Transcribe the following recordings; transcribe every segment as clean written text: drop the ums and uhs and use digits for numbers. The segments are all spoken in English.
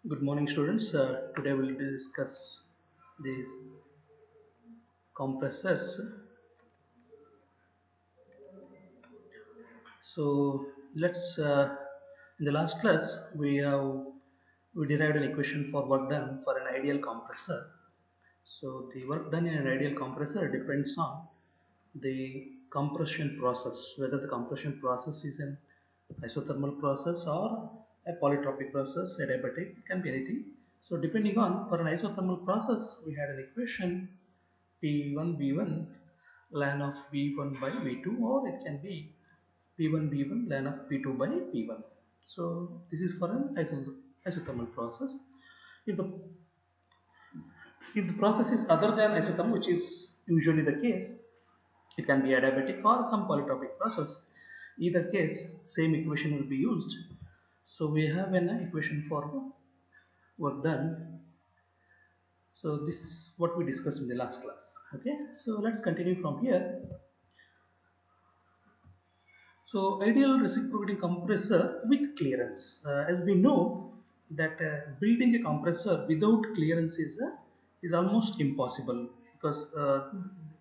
Good morning, students. Today we'll discuss these compressors. So let's. In the last class, we derived an equation for work done for an ideal compressor. So the work done in an ideal compressor depends on the compression process, whether the compression process is an isothermal process or a polytropic process, adiabatic, it can be anything. So depending on, for an isothermal process, we had an equation P1 V1 ln of V1 by V2, or it can be P1 V1 ln of P2 by P1. So this is for an isothermal process. If the if the process is other than isothermal, which is usually the case, it can be adiabatic or some polytropic process. Either case, same equation will be used. So we have an equation for work done. So this is what we discussed in the last class. Okay, so let's continue from here. So ideal reciprocating compressor with clearance. As we know that building a compressor without clearance is almost impossible, because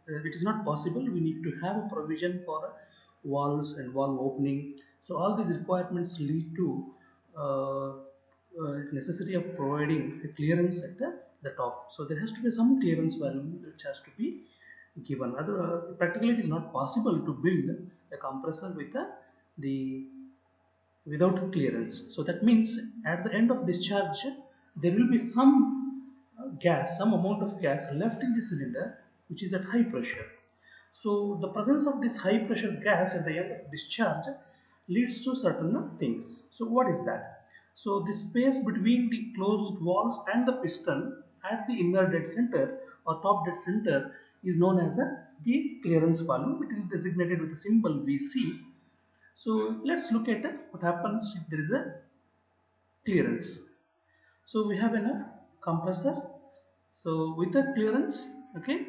it is not possible. We need to have a provision for valves and valve opening. So all these requirements lead to necessity of providing a clearance at the top. So there has to be some clearance value which has to be given. Practically it is not possible to build a compressor with the without clearance. So that means at the end of discharge there will be some gas, some amount of gas left in the cylinder which is at high pressure. So the presence of this high pressure gas at the end of discharge leads to certain things. So what is that? So the space between the closed valves and the piston at the inner dead center or top dead center is known as the clearance value. It is designated with the symbol VC. So let's look at what happens if there is a clearance. So we have a compressor. So with a clearance, okay.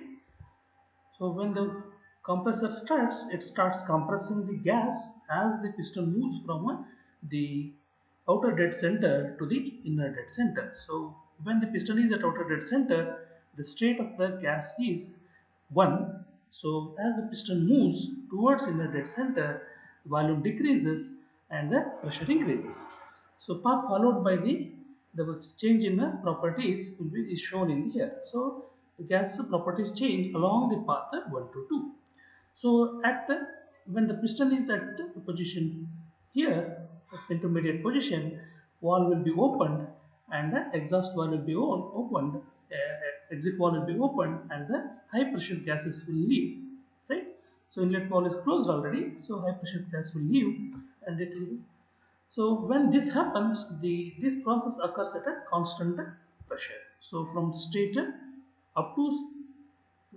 So when the compressor starts, it starts compressing the gas as the piston moves from the outer dead center to the inner dead center. So when the piston is at outer dead center, the state of the gas is 1. So as the piston moves towards inner dead center, volume decreases and the pressure increases. So path followed by the change in the properties is shown in here. So the gas properties change along the path 1 to 2. So when the piston is at the position here, intermediate position, valve will be opened and the exhaust valve will be opened, exit valve will be opened, and the high pressure gases will leave. Right? So inlet valve is closed already, so high pressure gas will leave, and it will. So when this happens, this process occurs at a constant pressure. So from state up to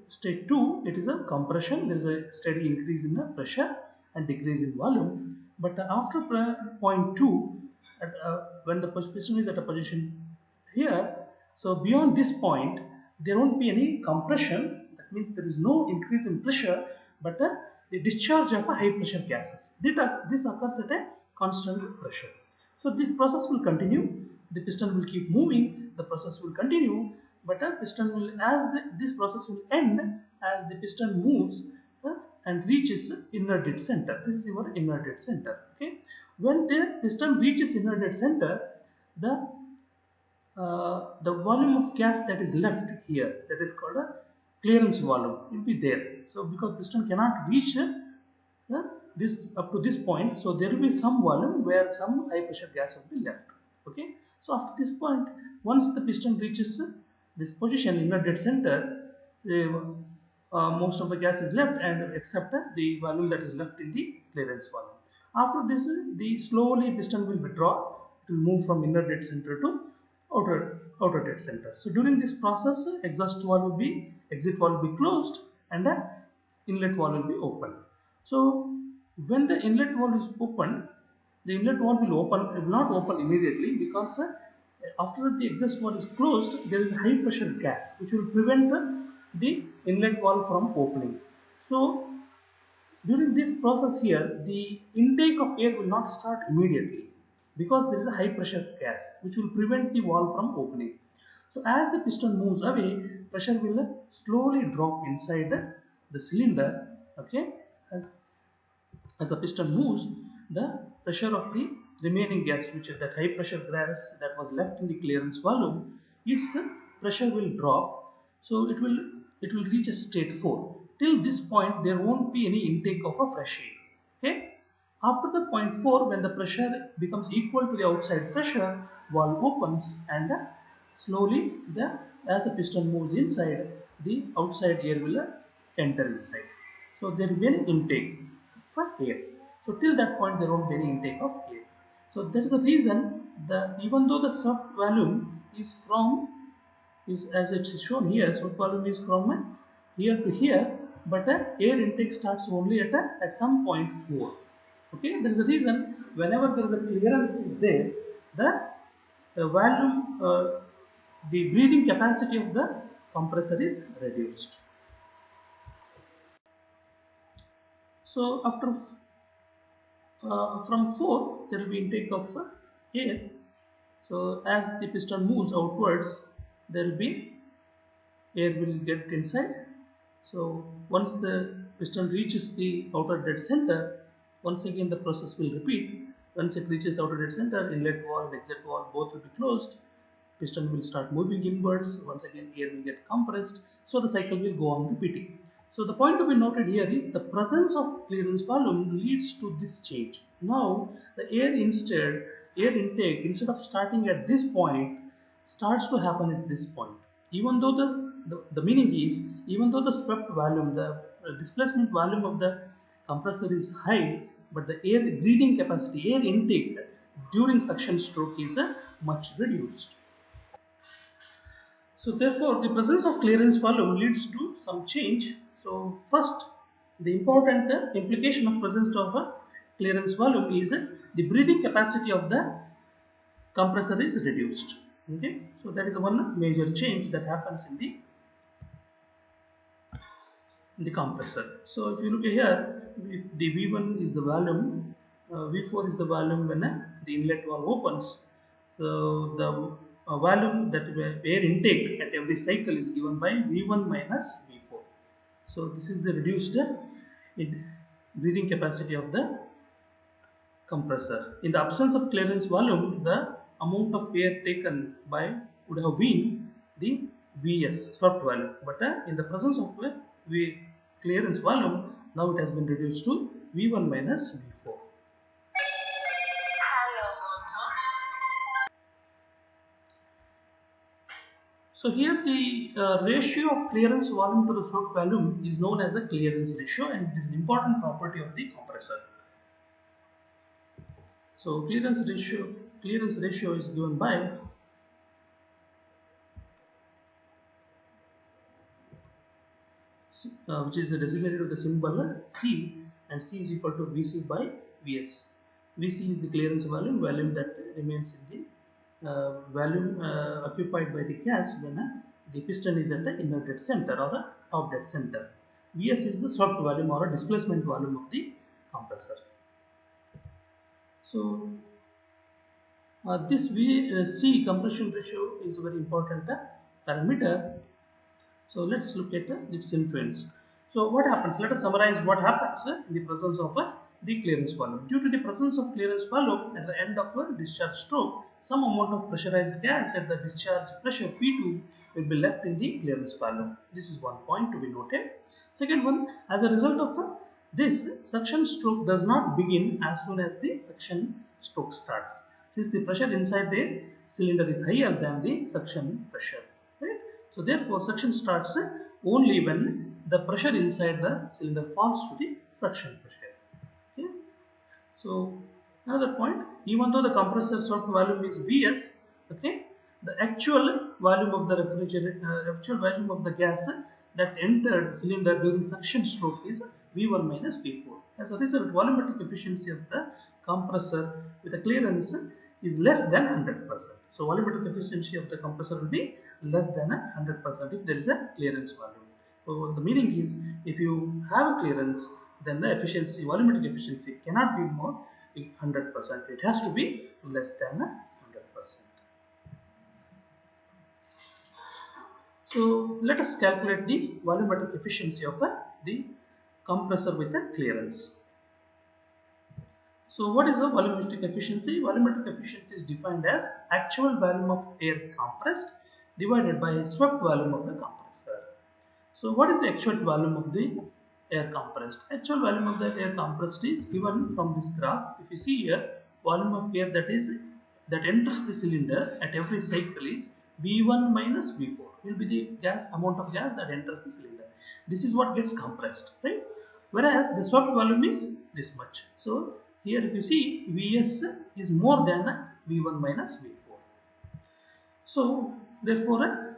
state 2, it is a compression. There is a steady increase in the pressure and decrease in volume. But after point 2, when the piston is at a position here, so beyond this point, there won't be any compression. That means there is no increase in pressure, but the discharge of a high pressure gases. This occurs at a constant pressure. So this process will continue. The piston will keep moving. The process will continue, but a piston will, this process will end as the piston moves and reaches inner dead center. This is your inner dead center. Okay, when the piston reaches inner dead center, the the volume of gas that is left here, that is called a clearance volume, will be there. So because piston cannot reach this up to this point, so there will be some volume where some high pressure gas will be left. Okay, so after this point, once the piston reaches this position in the dead center, most of the gas is left, and except the volume that is left in the clearance volume. After this, the slowly piston will withdraw. It will move from inner dead center to outer dead center. So during this process, exhaust valve will be, exit valve will be closed, and the inlet valve will be open. So when the inlet valve is opened, the inlet valve will not open immediately, because after the exhaust valve is closed, there is high pressure gas which will prevent the inlet valve from opening. So during this process here, the intake of air will not start immediately. because there is a high pressure gas which will prevent the valve from opening. So as the piston moves away, pressure will slowly drop inside the cylinder. Okay, as the piston moves, the pressure of the remaining gas, which is that high pressure gas that was left in the clearance volume, its pressure will drop. So it will reach a state 4. Till this point there won't be any intake of a fresh air. Okay, after the point 4, when the pressure becomes equal to the outside pressure, valve opens and slowly as the piston moves inside, the outside air will enter inside. So there will be an intake for air. So till that point there won't be any intake of air. So that is the reason that even though the soft volume is as it is shown here, soft volume is from here to here, but air intake starts only at some point 4. Okay, there is a reason whenever there is a clearance is there, the volume, the breathing capacity of the compressor is reduced. So after from 4 there will be intake of air. So as the piston moves outwards, there will be air will get inside. So once the piston reaches the outer dead center, once again the process will repeat. Once it reaches outer dead center, inlet valve and exit valve both will be closed. Piston will start moving inwards. Once again air will get compressed. So the cycle will go on repeating. So the point to be noted here is the presence of clearance volume leads to this change. Now the air intake, instead of starting at this point, starts to happen at this point. Even though the meaning is, even though the swept volume, the displacement volume of the compressor is high, but the air breathing capacity, air intake during suction stroke is much reduced. So therefore, the presence of clearance volume leads to some change. So first, the important implication of presence of a clearance volume is the breathing capacity of the compressor is reduced. Okay, so that is one major change that happens in the compressor. So if you look here, the V1 is the volume, V4 is the volume when the inlet valve opens. So the volume that air intake at every cycle is given by V1 minus V4. So this is the reduced breathing capacity of the compressor. In the absence of clearance volume, the amount of air taken by would have been the Vs, swept volume. But in the presence of clearance volume, now it has been reduced to V1 minus V4. So here the ratio of clearance volume to the swept volume is known as a clearance ratio, and it is an important property of the compressor. So clearance ratio is given by which is designated with the symbol C, and C is equal to Vc by Vs. Vc is the clearance volume that remains in the volume occupied by the gas when the piston is at the inner dead center or the top dead center. Vs is the swept volume or a displacement volume of the compressor. So this C compression ratio is a very important parameter. So let's look at its influence. So what happens? Let us summarize what happens in the presence of the clearance volume. Due to the presence of clearance volume at the end of a discharge stroke, some amount of pressurized gas at the discharge pressure P2 will be left in the clearance volume. This is one point to be noted. Second one, as a result of this, suction stroke does not begin as soon as the suction stroke starts, since the pressure inside the cylinder is higher than the suction pressure. Right? So therefore, suction starts only when the pressure inside the cylinder falls to the suction pressure. Okay? So another point, even though the compressor swept volume is Vs, okay, the actual volume of the actual volume of the gas that entered cylinder during suction stroke is V1 minus V4. As a result, volumetric efficiency of the compressor with a clearance is less than 100%. So volumetric efficiency of the compressor will be less than 100% if there is a clearance volume. So the meaning is, if you have a clearance, then the efficiency, volumetric efficiency cannot be more, 100%. It has to be less than 100%. So let us calculate the volumetric efficiency of the compressor with a clearance. So what is the volumetric efficiency? Volumetric efficiency is defined as actual volume of air compressed divided by swept volume of the compressor. So what is the actual volume of the air compressed? Actual volume of the air compressed is given from this graph. If you see here, volume of air that enters the cylinder at every cycle is V1 minus V4 will be the amount of gas that enters the cylinder. This is what gets compressed, right? Whereas the swept volume is this much. So here if you see, Vs is more than V1 minus V4. So therefore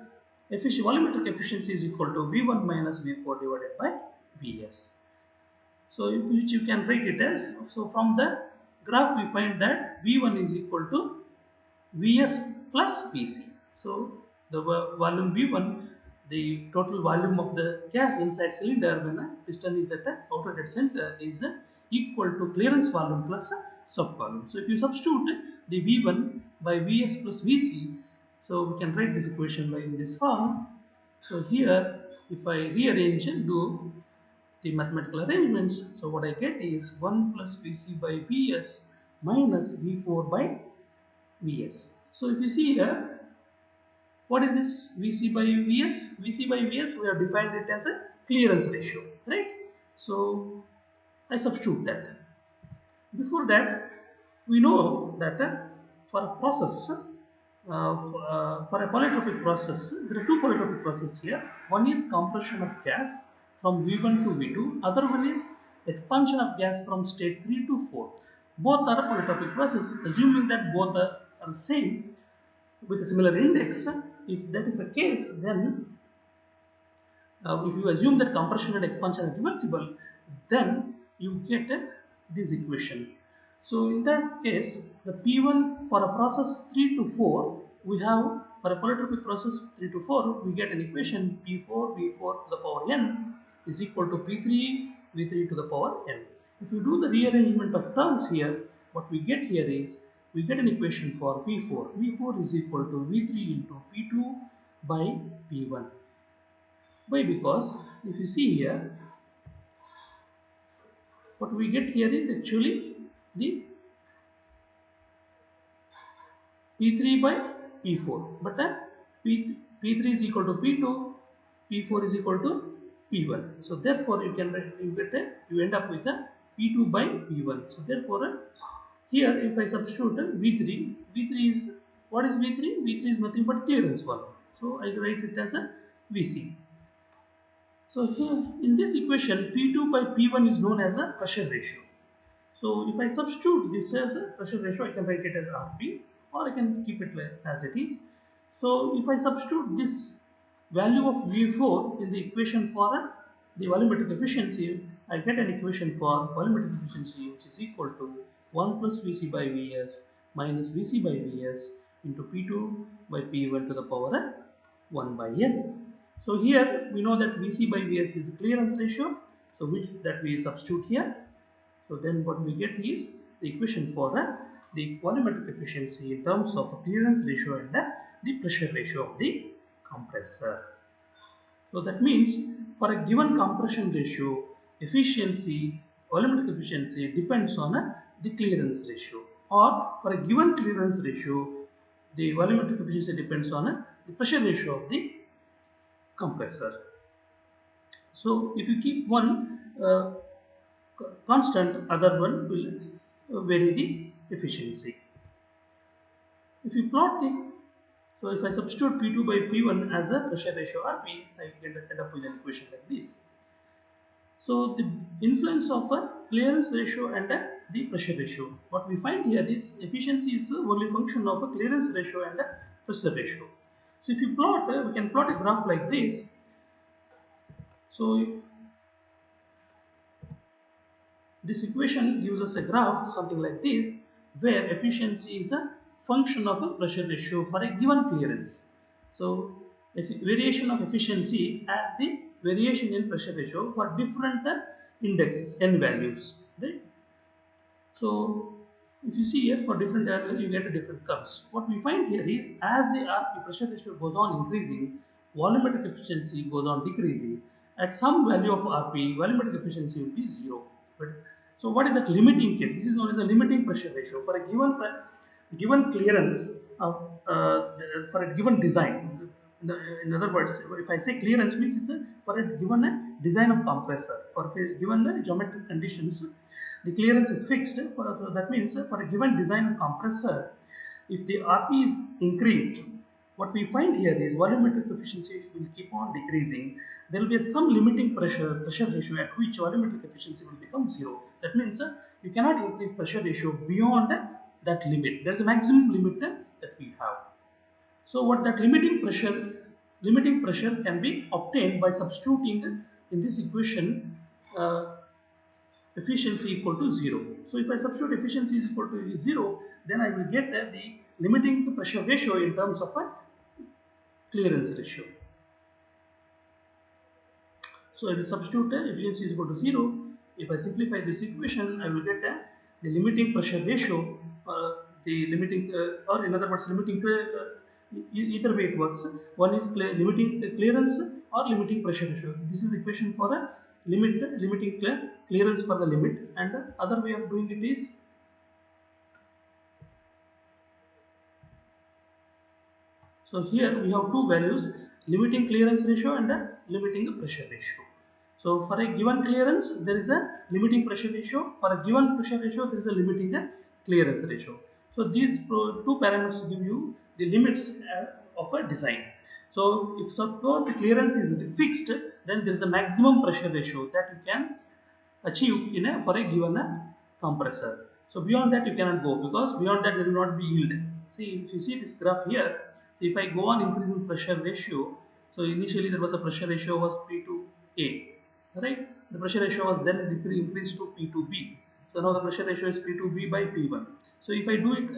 volumetric efficiency is equal to V1 minus V4 divided by Vs. So which you can write it as, so from the graph we find that V1 is equal to Vs plus Vc. So the volume V1, the total volume of the gas inside cylinder when a piston is at the outer dead center is equal to clearance volume plus swept volume. So if you substitute the V1 by Vs plus Vc, so we can write this equation in this form. So here if I rearrange and do the mathematical arrangements, so what I get is 1 plus Vc by Vs minus V4 by Vs. So if you see here, what is this Vc by Vs? Vc by Vs, we have defined it as a clearance ratio, right? So I substitute that. Before that, we know that for a process, for a polytropic process, there are two polytropic processes here. One is compression of gas from V1 to V2. Other one is expansion of gas from state 3 to 4. Both are polytropic process. Assuming that both are same with a similar index, if that is the case, then if you assume that compression and expansion are reversible, then you get this equation. So in that case, the P1 for a process 3 to 4, we have for a polytropic process 3 to 4, we get an equation P4 V4 to the power n is equal to P3 V3 to the power n. If you do the rearrangement of terms here, what we get here is, we get an equation for V4. V4 is equal to V3 into P2 by P1. Why? Because if you see here, what we get here is actually the P3 by P4, but P3 is equal to P2, P4 is equal to P1. So therefore you end up with a P2 by P1. So therefore here if I substitute V3 is, what is V3? V3 is nothing but clearance volume. So I write it as a Vc. So here in this equation, P2 by P1 is known as a pressure ratio. So if I substitute this as a pressure ratio, I can write it as Rp, or I can keep it as it is. So if I substitute this value of V4 in the equation for the volumetric efficiency, I get an equation for volumetric efficiency which is equal to 1 plus Vc by Vs minus Vc by Vs into P2 by P1 to the power 1 by n. So here we know that Vc by Vs is clearance ratio, so which that we substitute here. So then what we get is the equation for the volumetric efficiency in terms of clearance ratio and the pressure ratio of the compressor. So that means for a given compression ratio, volumetric efficiency depends on the clearance ratio, or for a given clearance ratio, the volumetric efficiency depends on the pressure ratio of the compressor. So if you keep one constant, other one will vary the efficiency. If you plot so if I substitute P2 by P1 as a pressure ratio Rp, I end up with an equation like this. So the influence of a clearance ratio and the pressure ratio. What we find here is efficiency is only function of a clearance ratio and a pressure ratio. So if you plot, we can plot a graph like this. So this equation gives us a graph something like this, where efficiency is a function of a pressure ratio for a given clearance. So variation of efficiency as the variation in pressure ratio for different indexes, n values, right? So If you see here for different air, you get a different curves. What we find here is as the RP pressure ratio goes on increasing, volumetric efficiency goes on decreasing. At some value of RP, volumetric efficiency will be zero. But so what is that limiting case? This is known as a limiting pressure ratio for a given clearance of for a given design. In other words, if I say clearance means it's for a given design of compressor for a given geometric conditions, the clearance is fixed. That means for a given design of compressor, if the RP is increased, what we find here is volumetric efficiency will keep on decreasing. There will be some limiting pressure ratio at which volumetric efficiency will become zero. That means you cannot increase pressure ratio beyond that limit. There is a maximum limit that we have. So what that limiting pressure can be obtained by substituting in this equation efficiency equal to 0. So if I substitute efficiency is equal to 0, then I will get the limiting pressure ratio in terms of a clearance ratio. So I will substitute efficiency is equal to 0. If I simplify this equation, I will get the limiting pressure ratio, the limiting, or in other words, limiting, either way it works. One is limiting clearance or limiting pressure ratio. This is the equation for a limiting clearance for the limit, and the other way of doing it is so here we have two values, limiting clearance ratio and limiting pressure ratio. So for a given clearance there is a limiting pressure ratio, for a given pressure ratio there is a limiting clearance ratio. So these two parameters give you the limits of a design. So if suppose the clearance is fixed, then there is a maximum pressure ratio that you can achieve for a given compressor. So beyond that you cannot go, because beyond that there will not be yield. See, if you see this graph here, if I go on increasing pressure ratio, so initially there was a pressure ratio was P to A, right? The pressure ratio was then increased to P to B. So now the pressure ratio is P to B by P1. So if I do it,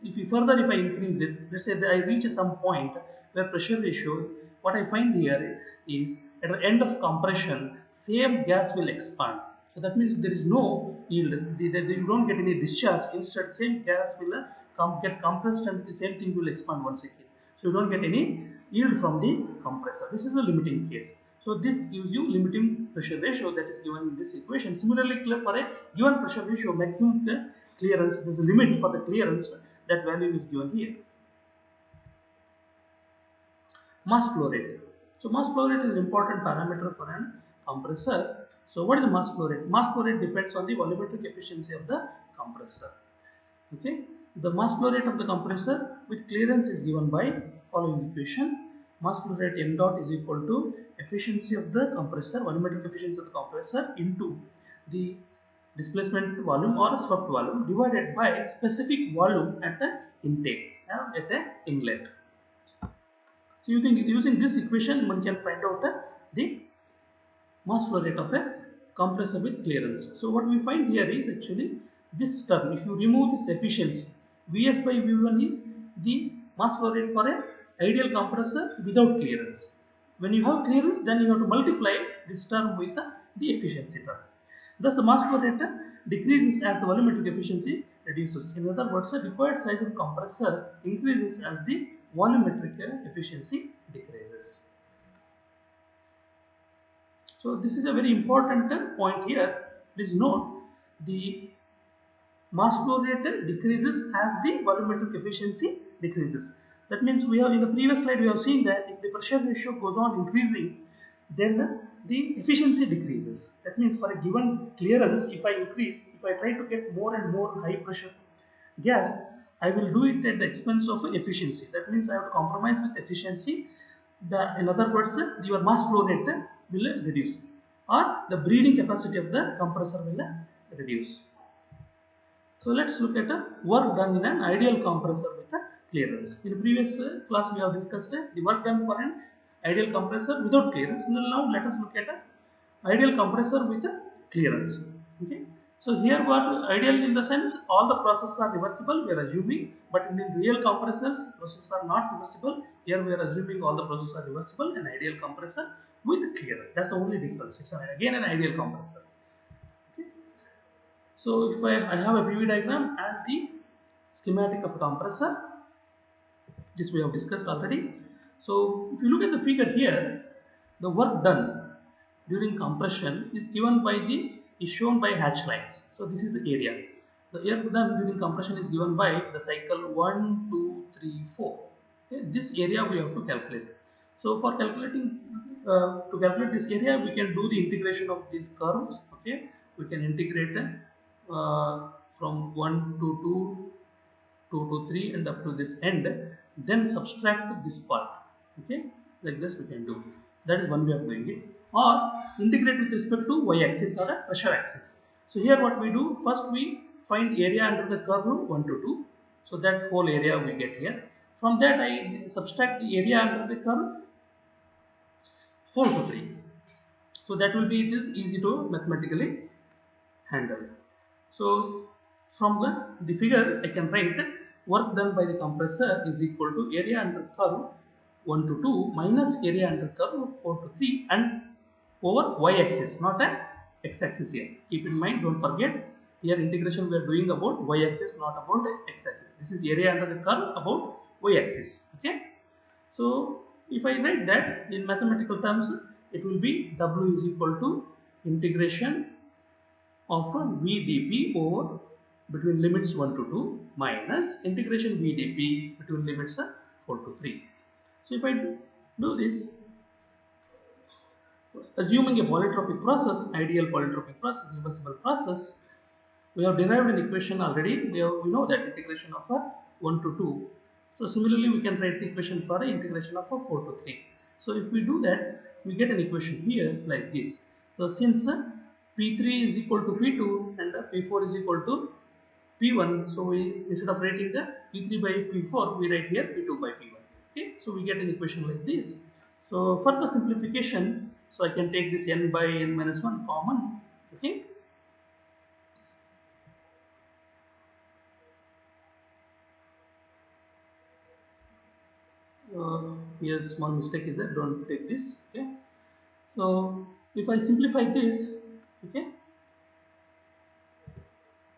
if I increase it, let's say that I reach some point where pressure ratio, what I find here is at the end of compression, same gas will expand. So that means there is no yield. You don't get any discharge. Instead, same gas will get compressed, and the same thing will expand once again. So you don't get any yield from the compressor. This is a limiting case. So this gives you limiting pressure ratio that is given in this equation. Similarly, for a given pressure ratio, maximum clearance, there is a limit for the clearance. That value is given here. Mass flow rate. So mass flow rate is an important parameter for an compressor. So what is mass flow rate? Mass flow rate depends on the volumetric efficiency of the compressor. Okay, the mass flow rate of the compressor with clearance is given by following equation. Mass flow rate m dot is equal to efficiency of the compressor, volumetric efficiency of the compressor into the displacement volume or swept volume divided by specific volume at the intake, at the inlet. So using this equation, one can find out the mass flow rate of a compressor with clearance. So what we find here is actually this term. If you remove this efficiency, Vs by V1 is the mass flow rate for a ideal compressor without clearance. When you have clearance, then you have to multiply this term with the efficiency term. Thus, the mass flow rate decreases as the volumetric efficiency reduces. In other words, the required size of compressor increases as the volumetric efficiency decreases. So this is a very important point here. Please note the mass flow rate decreases as the volumetric efficiency decreases. That means we have in the previous slide we have seen that if the pressure ratio goes on increasing, then the efficiency decreases. That means for a given clearance, if I try to get more and more high pressure gas, I will do it at the expense of efficiency. That means I have to compromise with efficiency. In other words, your mass flow rate will reduce, or the breathing capacity of the compressor will reduce. So let's look at work done in an ideal compressor with a clearance. In the previous class we have discussed the work done for an ideal compressor without clearance. Now let us look at an ideal compressor with a clearance. Okay. So here what ideal in the sense all the processes are reversible, we are assuming, but in real compressors processes are not reversible. Here we are assuming all the processes are reversible, an ideal compressor with clearance. That's the only difference. It's again an ideal compressor. Okay. So if I have a PV diagram and the schematic of a compressor, this we have discussed already. So if you look at the figure here, the work done during compression is given by the is shown by hatch lines. So this is the area. The work done during compression is given by the cycle 1, 2, 3, 4. Okay, this area we have to calculate. So for calculating to calculate this area, we can do the integration of these curves. Okay, we can integrate from 1 to 2, 2 to 3 and up to this end, then subtract this part. Okay, like this we can do. That is one way of doing it. Or integrate with respect to y-axis or a pressure axis. So here what we do, first we find area under the curve 1 to 2. So that whole area we get here. From that I subtract the area under the curve 4 to 3. So that will be, it is easy to mathematically handle. So from the figure I can write work done by the compressor is equal to area under curve 1 to 2 minus area under curve 4 to 3 and over y-axis, not a x-axis here. Keep in mind, don't forget, here integration we are doing about y-axis, not about x-axis. This is area under the curve about y-axis. Okay. So if I write that in mathematical terms, it will be W is equal to integration of V dP over between limits 1 to 2 minus integration V dP between limits 4 to 3. So if I do this, assuming a polytropic process, ideal polytropic process, reversible process, we have derived an equation already. We know that integration of 1 to 2. So similarly, we can write the equation for the integration of 4 to 3. So if we do that, we get an equation here like this. So since P3 is equal to P2 and P4 is equal to P1, so we, instead of writing the P3 by P4, we write here P2 by P1. Okay, so we get an equation like this. So for the simplification, so I can take this n by n minus 1 common. Okay. Here small mistake is there, don't take this. Okay. So if I simplify this, okay,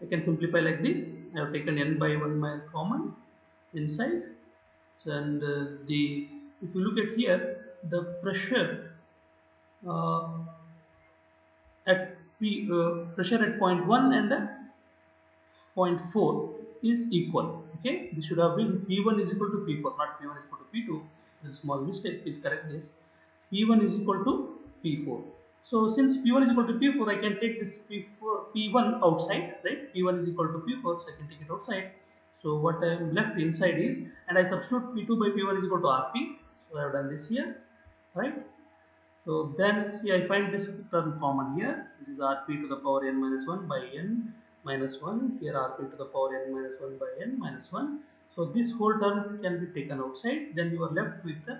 I can simplify like this. I have taken n by 1 my common inside. So, and the if you look at here, the pressure uh, at pressure at point 1 and 0.4 is equal. Okay, this should have been P1 is equal to P4, not P1 is equal to P2. This is a small mistake. Please correct this. P1 is equal to P4. So since P1 is equal to P4, I can take this P1 outside, right? P1 is equal to P4, so I can take it outside. So what I am left inside is, and I substitute P2 by P1 is equal to Rp. So I have done this here, right? So then see, I find this term common here. This is Rp to the power n minus 1 by n minus 1. Here Rp to the power n minus 1 by n minus 1. So this whole term can be taken outside. Then you are left with the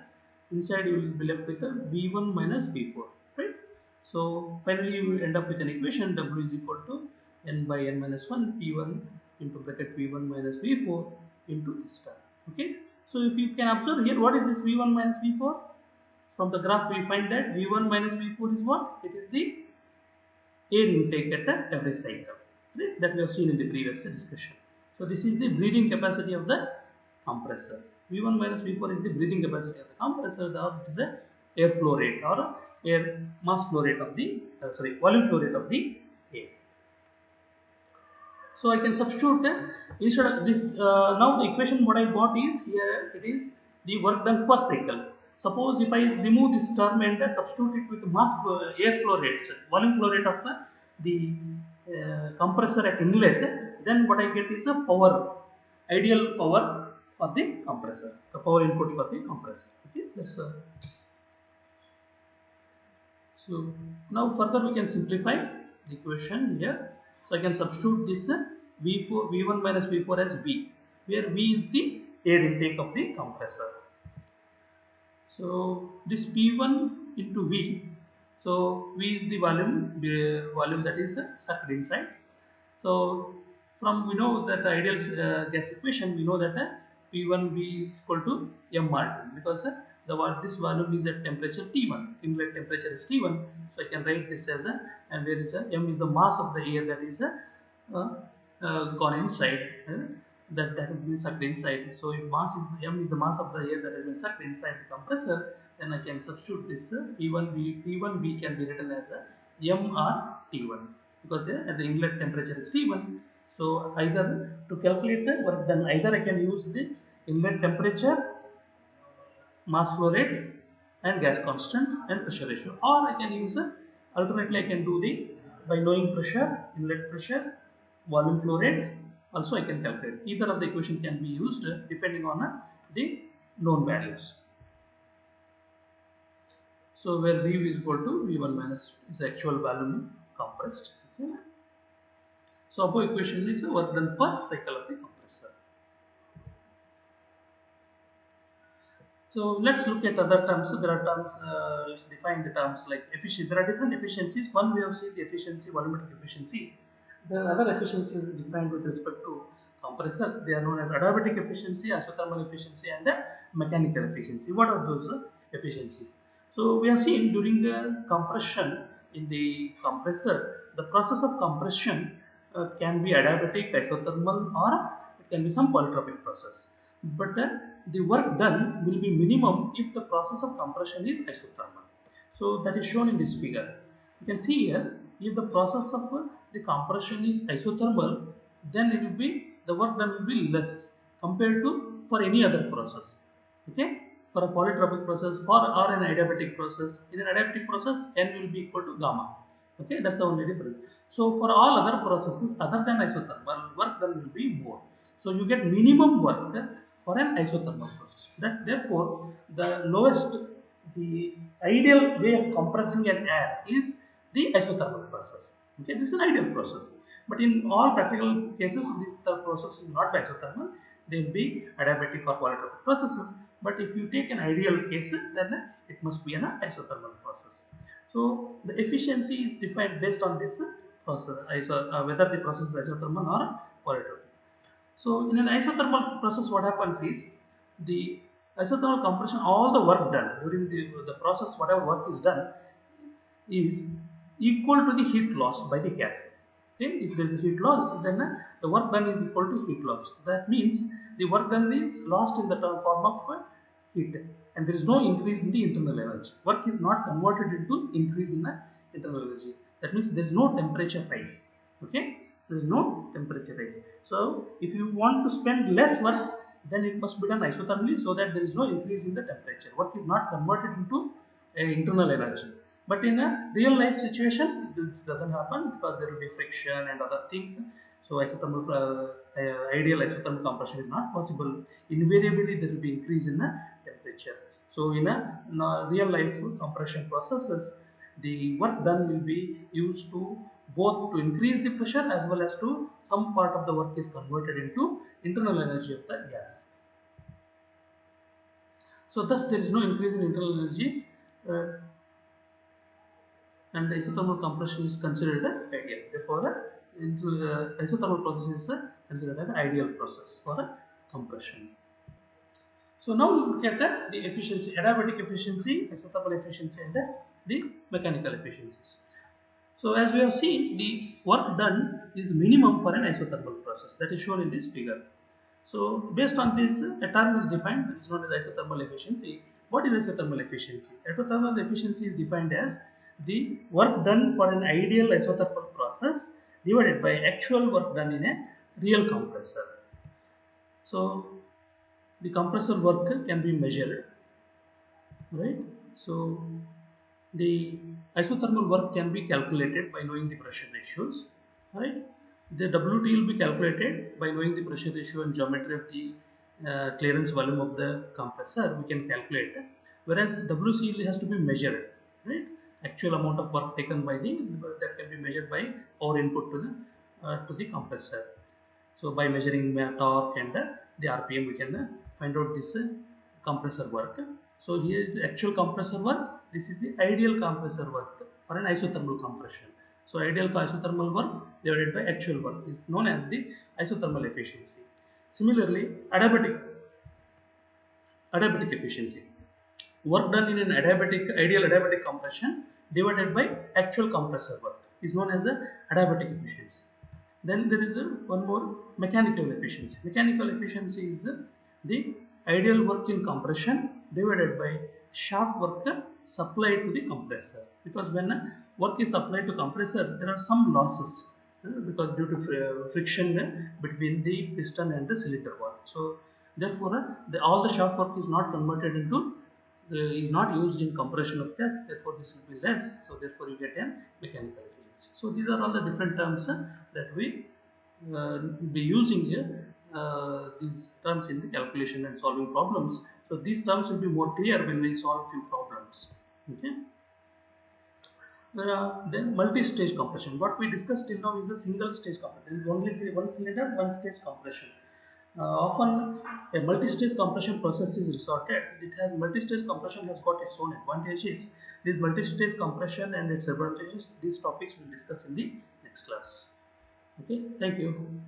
inside. You will be left with the V1 minus V4, right? So finally you will end up with an equation W is equal to n by n minus 1 P1 into bracket V1 minus V4 into this term. Okay. So if you can observe here, what is this V1 minus V4? From the graph we find that V1 minus V4 is what? It is the air intake at every cycle, right? That we have seen in the previous discussion. So this is the breathing capacity of the compressor. V1 minus V4 is the breathing capacity of the compressor. It is a air flow rate or air mass flow rate of the volume flow rate of the air. So I can substitute instead of this. Now the equation what I got is here. It is the work done per cycle. Suppose if I remove this term and substitute it with mass air flow rate, volume flow rate of the compressor at inlet, then what I get is a power, ideal power for the compressor, the power input for the compressor. Okay, that's so now further we can simplify the equation here. So I can substitute this V1 minus V4 as V, where V is the air intake of the compressor. So this P1 into V, so V is the volume that is sucked inside. So from we know that the ideal gas equation, we know that P1 V is equal to mRT, because this volume is at temperature T1, inlet temperature is T1. So I can write this as and where is M is the mass of the air that is gone inside, that has been sucked inside. So if mass is m is the mass of the air that has been sucked inside the compressor, then I can substitute this T1V can be written as a m or T1 because at the inlet temperature is T1. So either to calculate the work done, either I can use the inlet temperature, mass flow rate and gas constant and pressure ratio, or I can use alternately I can do the by knowing pressure, inlet pressure, volume flow rate also I can calculate. Either of the equation can be used depending on the known values. So where V is equal to V1 minus is the actual volume compressed. Okay. So above equation is work done per cycle of the compressor. So let's look at other terms. So there are terms, let's define the terms like efficiency. There are different efficiencies. One we have seen the efficiency, volumetric efficiency. There are other efficiencies defined with respect to compressors. They are known as adiabatic efficiency, isothermal efficiency, and mechanical efficiency. What are those efficiencies? So we have seen during the compression in the compressor, the process of compression can be adiabatic, isothermal, or it can be some polytropic process. But the work done will be minimum if the process of compression is isothermal. So that is shown in this figure. You can see here, if the process of the compression is isothermal, then it will be the work done will be less compared to for any other process. Okay, for a polytropic process or an adiabatic process. In an adiabatic process, N will be equal to gamma. Okay, that's the only difference. So for all other processes other than isothermal, work done will be more. So you get minimum work for an isothermal process. That therefore the lowest, the ideal way of compressing an air is the isothermal process. Okay, this is an ideal process. But in all practical cases, this process is not isothermal. They will be adiabatic or polytropic processes. But if you take an ideal case, then it must be an isothermal process. So the efficiency is defined based on this process, whether the process is isothermal or polytropic. So in an isothermal process, what happens is the isothermal compression, all the work done during the process, whatever work is done is equal to the heat lost by the gas. Okay, if there is a heat loss, then the work done is equal to heat loss. That means the work done is lost in the form of heat, and there is no increase in the internal energy. Work is not converted into increase in the internal energy. That means there is no temperature rise. Okay, there is no temperature rise. So if you want to spend less work, then it must be done isothermally, so that there is no increase in the temperature. Work is not converted into internal energy. But in a real life situation, this doesn't happen because there will be friction and other things. So isothermal, ideal isothermal compression is not possible. Invariably, there will be increase in the temperature. So in a real life compression processes, the work done will be used to both to increase the pressure as well as to some part of the work is converted into internal energy of the gas. So thus there is no increase in internal energy. And the isothermal compression is considered as ideal. Therefore, isothermal process is considered as an ideal process for compression. So now we look at the efficiency, adiabatic efficiency, isothermal efficiency, and the mechanical efficiencies. So as we have seen, the work done is minimum for an isothermal process, that is shown in this figure. So based on this, a term is defined that is known as isothermal efficiency. What is isothermal efficiency? Isothermal efficiency is defined as the work done for an ideal isothermal process divided by actual work done in a real compressor. So the compressor work can be measured, right? So the isothermal work can be calculated by knowing the pressure ratios, right? The WT will be calculated by knowing the pressure ratio and geometry of the clearance volume of the compressor. We can calculate, whereas WC has to be measured, right? Actual amount of work taken by that can be measured by power input to the compressor. So by measuring torque and the RPM, we can find out this compressor work. So here is the actual compressor work. This is the ideal compressor work for an isothermal compression. So ideal isothermal work divided by actual work is known as the isothermal efficiency. Similarly, adiabatic efficiency. Work done in an ideal adiabatic compression divided by actual compressor work is known as a adiabatic efficiency. Then there is one more, mechanical efficiency. Mechanical efficiency is the ideal work in compression divided by shaft work supplied to the compressor. Because when work is supplied to compressor, there are some losses because due to friction between the piston and the cylinder wall. So therefore, all the shaft work is not converted into is not used in compression of gas. Therefore, this will be less. So therefore, you get a mechanical efficiency. So these are all the different terms that we be using here. These terms in the calculation and solving problems. So these terms will be more clear when we solve few problems. Okay. Then multi-stage compression. What we discussed till now is a single-stage compression. Only one cylinder, one-stage compression. Often a multi-stage compression process is resorted. It has multi-stage compression has got its own advantages. This multi-stage compression and its advantages, these topics we'll discuss in the next class. Okay, thank you.